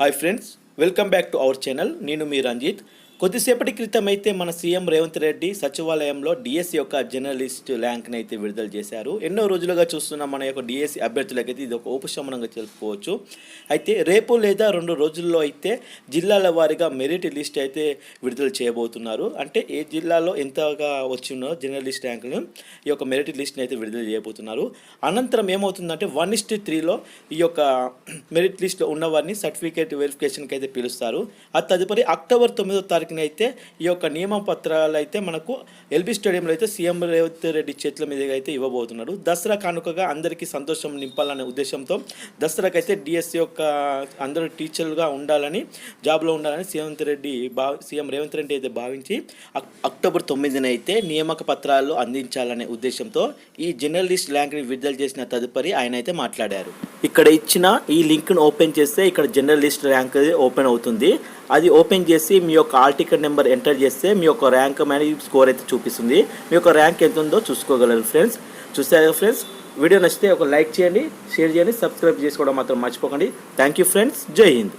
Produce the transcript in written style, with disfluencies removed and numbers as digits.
Hi friends, welcome back to our channel. నేను మీ రంజిత్. కొద్దిసేపటి క్రితం అయితే మన సీఎం రేవంత్ రెడ్డి సచివాలయంలో డిఎస్సి యొక్క జర్నలిస్ట్ ర్యాంక్ని అయితే విడుదల చేశారు. ఎన్నో రోజులుగా చూస్తున్న మన యొక్క డిఎస్సి అభ్యర్థులకైతే ఇది ఒక ఉపశమనంగా చెప్పుకోవచ్చు. అయితే రేపు లేదా 2 రోజుల్లో అయితే జిల్లాల వారీగా మెరిట్ లిస్ట్ అయితే విడుదల చేయబోతున్నారు. అంటే ఏ జిల్లాలో ఎంతగా వచ్చిందో జర్నలిస్ట్ ర్యాంకును ఈ యొక్క మెరిట్ లిస్ట్ని అయితే విడుదల చేయబోతున్నారు. అనంతరం ఏమవుతుందంటే 1:3లో ఈ యొక్క మెరిట్ లిస్ట్లో ఉన్నవారిని సర్టిఫికేట్ వెరిఫికేషన్కి అయితే పిలుస్తారు. ఆ తదుపరి అక్టోబర్ 9వ తారీఖున అయితే ఈ యొక్క నియమ పత్రాలు అయితే మనకు ఎల్బీ స్టేడియంలో అయితే సీఎం రేవంత్ రెడ్డి చేతుల మీదుగా అయితే ఇవ్వబోతున్నాడు. దసరా కానుకగా అందరికీ సంతోషం నింపాలనే ఉద్దేశంతో దసరాకైతే డిఎస్సి యొక్క అందరూ టీచర్లుగా ఉండాలని, జాబ్లో ఉండాలని సీఎం రేవంత్ రెడ్డి అయితే భావించి అక్టోబర్ 9న అయితే నియామక పత్రాలు అందించాలనే ఉద్దేశంతో ఈ జర్నలిస్ట్ ర్యాంక్ని విడుదల చేసిన తదుపరి ఆయన అయితే మాట్లాడారు. ఇక్కడ ఇచ్చిన ఈ లింక్ను ఓపెన్ చేస్తే ఇక్కడ జర్నలిస్ట్ ర్యాంక్ ఓపెన్ అవుతుంది. అది ఓపెన్ చేసి మీ యొక్క ఆల్ టికెట్ నెంబర్ ఎంటర్ చేస్తే మీ యొక్క ర్యాంక్ మరియు స్కోర్ అయితే చూపిస్తుంది. మీ యొక్క ర్యాంక్ ఎంత ఉందో చూసుకోగలరు ఫ్రెండ్స్. చూసారు ఫ్రెండ్స్, వీడియో నచ్చితే ఒక లైక్ చేయండి, షేర్ చేయండి, సబ్స్క్రైబ్ చేసుకోవడం మాత్రం మర్చిపోకండి. Thank you friends. జై హింద్.